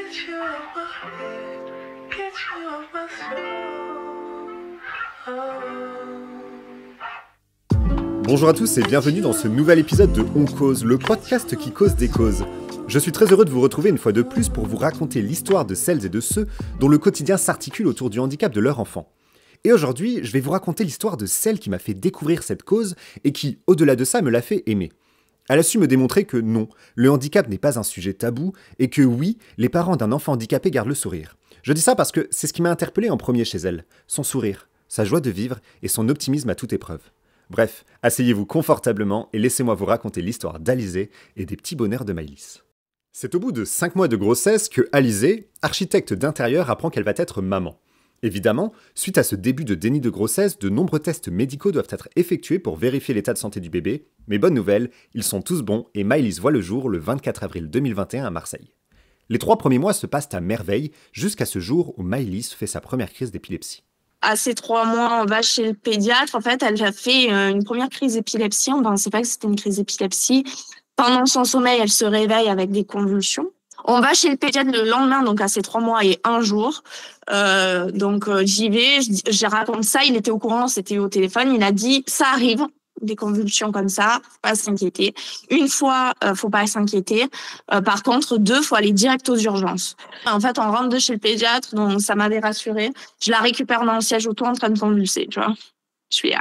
you off my head, get you off my soul. Bonjour à tous et bienvenue dans ce nouvel épisode de On Cause, le podcast qui cause des causes. Je suis très heureux de vous retrouver une fois de plus pour vous raconter l'histoire de celles et de ceux dont le quotidien s'articule autour du handicap de leur enfant. Et aujourd'hui, je vais vous raconter l'histoire de celle qui m'a fait découvrir cette cause et qui, au-delà de ça, me l'a fait aimer. Elle a su me démontrer que non, le handicap n'est pas un sujet tabou et que oui, les parents d'un enfant handicapé gardent le sourire. Je dis ça parce que c'est ce qui m'a interpellé en premier chez elle, son sourire, sa joie de vivre et son optimisme à toute épreuve. Bref, asseyez-vous confortablement et laissez-moi vous raconter l'histoire d'Alizée et des petits bonheurs de Maëlys. C'est au bout de 5 mois de grossesse que Alizée, architecte d'intérieur, apprend qu'elle va être maman. Évidemment, suite à ce début de déni de grossesse, de nombreux tests médicaux doivent être effectués pour vérifier l'état de santé du bébé, mais bonne nouvelle, ils sont tous bons et Maëlys voit le jour le 24 avril 2021 à Marseille. Les 3 premiers mois se passent à merveille, jusqu'à ce jour où Maëlys fait sa première crise d'épilepsie. À ces 3 mois, on va chez le pédiatre. En fait, elle a fait une première crise d'épilepsie. On ne pensait pas que c'était une crise d'épilepsie. Pendant son sommeil, elle se réveille avec des convulsions. On va chez le pédiatre le lendemain, donc à ses 3 mois et 1 jour. J'y vais, je raconte ça. Il était au courant, c'était au téléphone. Il a dit, ça arrive, des convulsions comme ça, faut pas s'inquiéter. Une fois, faut pas s'inquiéter. Par contre, 2, faut aller direct aux urgences. En fait, on rentre de chez le pédiatre, donc ça m'avait rassurée. Je la récupère dans le siège auto en train de convulser, tu vois. Je fais,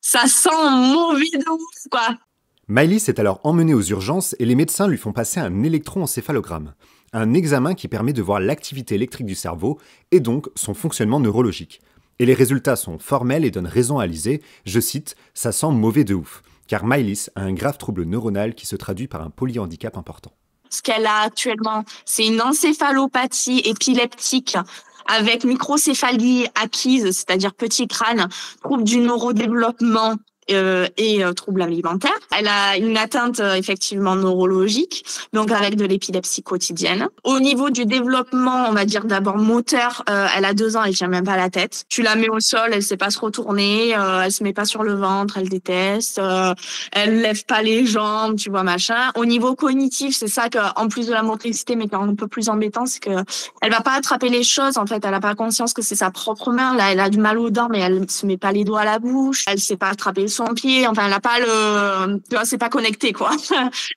ça sent mauvais de ouf, quoi. Maëlys est alors emmenée aux urgences et les médecins lui font passer un électroencéphalogramme, un examen qui permet de voir l'activité électrique du cerveau et donc son fonctionnement neurologique. Et les résultats sont formels et donnent raison à Alizée, je cite, « ça sent mauvais de ouf », car Maëlys a un grave trouble neuronal qui se traduit par un polyhandicap important. Ce qu'elle a actuellement, c'est une encéphalopathie épileptique avec microcéphalie acquise, c'est-à-dire petit crâne, trouble du neurodéveloppement et troubles alimentaires. Elle a une atteinte effectivement neurologique, donc avec de l'épilepsie quotidienne. Au niveau du développement, on va dire d'abord moteur, elle a 2 ans, elle tient même pas la tête. Tu la mets au sol, elle sait pas se retourner, elle se met pas sur le ventre, elle déteste, elle lève pas les jambes, tu vois, machin. Au niveau cognitif, c'est ça que, en plus de la motricité, mais qui est un peu plus embêtant, c'est que elle va pas attraper les choses, en fait, elle a pas conscience que c'est sa propre main. Là, elle a du mal aux dents, mais elle se met pas les doigts à la bouche, elle sait pas attraper son pied, enfin, elle a pas tu vois, c'est pas connecté, quoi.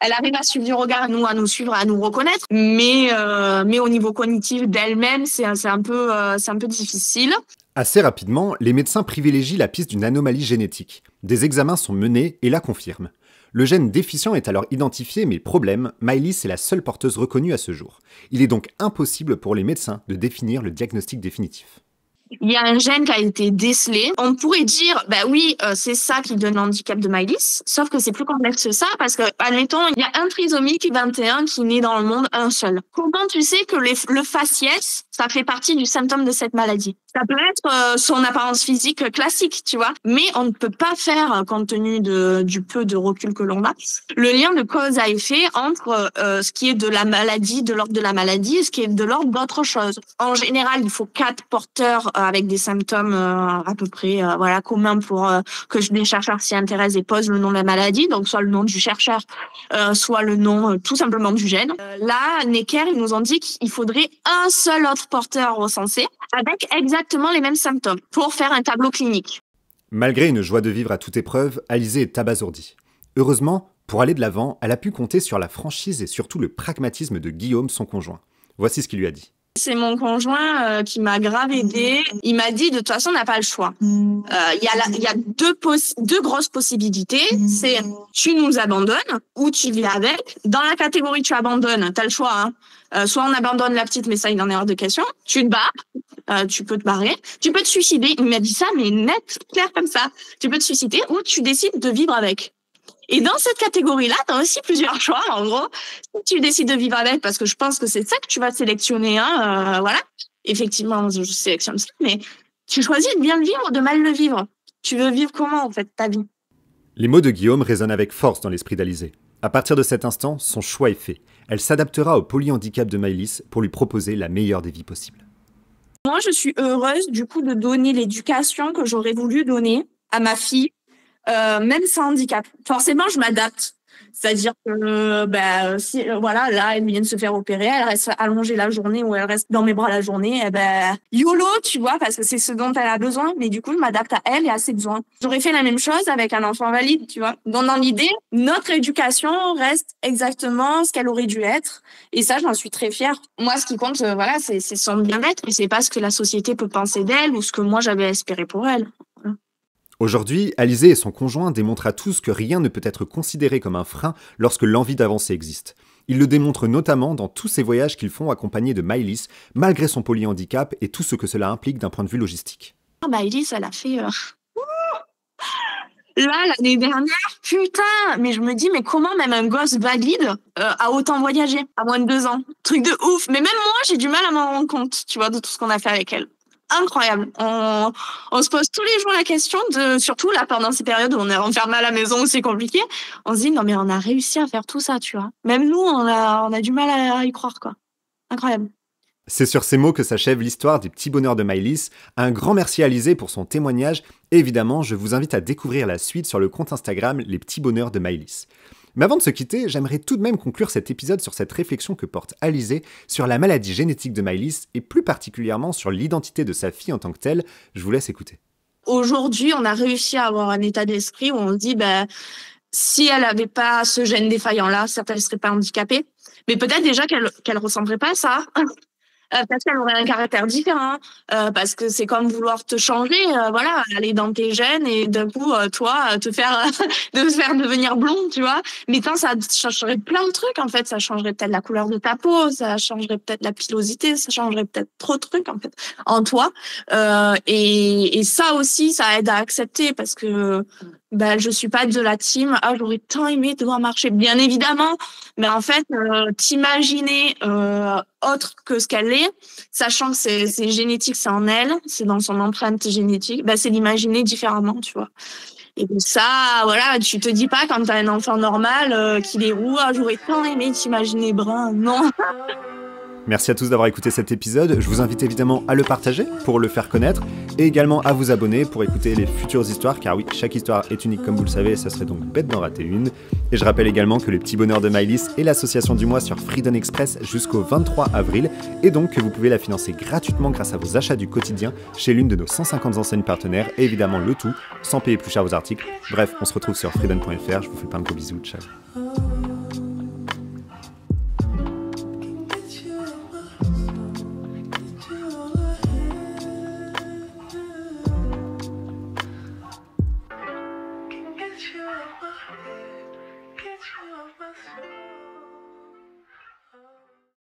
Elle arrive à suivre du regard, à nous suivre, à nous reconnaître, mais au niveau cognitif d'elle-même, c'est un peu difficile. Assez rapidement, les médecins privilégient la piste d'une anomalie génétique. Des examens sont menés et la confirment. Le gène déficient est alors identifié, mais problème, Maëlys est la seule porteuse reconnue à ce jour. Il est donc impossible pour les médecins de définir le diagnostic définitif. Il y a un gène qui a été décelé. On pourrait dire, oui, c'est ça qui donne l'handicap de Maëlys, sauf que c'est plus complexe que ça, parce que, admettons, il y a un trisomique 21 qui naît dans le monde, un seul. Comment tu sais que le faciès, ça fait partie du symptôme de cette maladie? Ça peut être son apparence physique classique, tu vois, mais on ne peut pas faire, compte tenu du peu de recul que l'on a, le lien de cause à effet entre ce qui est de la maladie, de l'ordre de la maladie, et ce qui est de l'ordre d'autre chose. En général, il faut 4 porteurs avec des symptômes à peu près communs pour que les chercheurs s'y intéressent et posent le nom de la maladie, donc soit le nom du chercheur, soit le nom tout simplement du gène. Là, Necker, ils nous ont dit qu'il faudrait un seul autre porteur recensé avec exactement les mêmes symptômes pour faire un tableau clinique. Malgré une joie de vivre à toute épreuve, Alizée est abasourdie. Heureusement, pour aller de l'avant, elle a pu compter sur la franchise et surtout le pragmatisme de Guillaume, son conjoint. Voici ce qu'il lui a dit. C'est mon conjoint qui m'a grave aidée. Il m'a dit, de toute façon, on n'a pas le choix. Il y a 2 grosses possibilités. C'est tu nous abandonnes ou tu vis avec. Dans la catégorie tu abandonnes, t'as le choix. Soit on abandonne la petite, mais ça, il en est hors de question. Tu te barres, tu peux te barrer. Tu peux te suicider. Il m'a dit ça, mais net, clair comme ça. Tu peux te suicider ou tu décides de vivre avec. Et dans cette catégorie-là, tu as aussi plusieurs choix, en gros. Si tu décides de vivre avec, parce que je pense que c'est ça que tu vas sélectionner, effectivement, je sélectionne ça, mais tu choisis de bien le vivre ou de mal le vivre. Tu veux vivre comment, en fait, ta vie? Les mots de Guillaume résonnent avec force dans l'esprit d'Alizée. À partir de cet instant, son choix est fait. Elle s'adaptera au polyhandicap de Maëlys pour lui proposer la meilleure des vies possibles. Moi, je suis heureuse, du coup, de donner l'éducation que j'aurais voulu donner à ma fille, même sans handicap. Forcément, je m'adapte. C'est-à-dire que, si, voilà, là, elle vient de se faire opérer, elle reste allongée la journée ou elle reste dans mes bras la journée, YOLO, tu vois, parce que c'est ce dont elle a besoin. Mais du coup, je m'adapte à elle et à ses besoins. J'aurais fait la même chose avec un enfant valide, tu vois. Donc, dans l'idée, notre éducation reste exactement ce qu'elle aurait dû être. Et ça, j'en suis très fière. Moi, ce qui compte, voilà, c'est son bien-être et c'est pas ce que la société peut penser d'elle ou ce que moi, j'avais espéré pour elle. Aujourd'hui, Alizée et son conjoint démontrent à tous que rien ne peut être considéré comme un frein lorsque l'envie d'avancer existe. Ils le démontrent notamment dans tous ces voyages qu'ils font accompagnés de Maëlys, malgré son polyhandicap et tout ce que cela implique d'un point de vue logistique. Maëlys, elle a fait... Là, l'année dernière, putain, mais je me dis, mais comment même un gosse valide a autant voyagé à moins de 2 ans? Truc de ouf. Mais même moi, j'ai du mal à m'en rendre compte, tu vois, de tout ce qu'on a fait avec elle. Incroyable. On se pose tous les jours la question de, surtout là, pendant ces périodes où on est enfermé à la maison, où c'est compliqué, on se dit, non, mais on a réussi à faire tout ça, tu vois. Même nous, on a du mal à y croire, quoi. Incroyable. C'est sur ces mots que s'achève l'histoire des petits bonheurs de Maëlys. Un grand merci à Alizée pour son témoignage. Et évidemment, je vous invite à découvrir la suite sur le compte Instagram Les Petits Bonheurs de Maëlys. Mais avant de se quitter, j'aimerais tout de même conclure cet épisode sur cette réflexion que porte Alizée sur la maladie génétique de Maëlys et plus particulièrement sur l'identité de sa fille en tant que telle. Je vous laisse écouter. Aujourd'hui, on a réussi à avoir un état d'esprit où on se dit, si elle n'avait pas ce gène défaillant-là, certes, elle ne serait pas handicapée. Mais peut-être déjà qu'elle ressemblerait pas à ça. Peut-être qu'elle aurait un caractère différent, parce que c'est comme vouloir te changer, voilà, aller dans tes gènes et d'un coup, toi, te faire devenir blond, tu vois. Mais ça changerait plein de trucs, en fait. Ça changerait peut-être la couleur de ta peau, ça changerait peut-être la pilosité, ça changerait peut-être trop de trucs, en fait, en toi. Et ça aussi, ça aide à accepter parce que je suis pas de la team. Ah, j'aurais tant aimé devoir marcher, bien évidemment. Mais en fait, t'imaginer autre que ce qu'elle est, sachant que c'est génétique, c'est en elle, c'est dans son empreinte génétique, c'est l'imaginer différemment, tu vois. Et ça, voilà, tu te dis pas quand t'as un enfant normal qu'il est roux, ah, j'aurais tant aimé t'imaginer brun, non. Merci à tous d'avoir écouté cet épisode. Je vous invite évidemment à le partager pour le faire connaître et également à vous abonner pour écouter les futures histoires, car oui, chaque histoire est unique comme vous le savez, et ça serait donc bête d'en rater une. Et je rappelle également que les petits bonheurs de Maëlys est l'association du mois sur Freedom Express jusqu'au 23 avril et donc que vous pouvez la financer gratuitement grâce à vos achats du quotidien chez l'une de nos 150 enseignes partenaires et évidemment le tout sans payer plus cher vos articles. Bref, on se retrouve sur freedom.fr, je vous fais plein de gros bisous, ciao.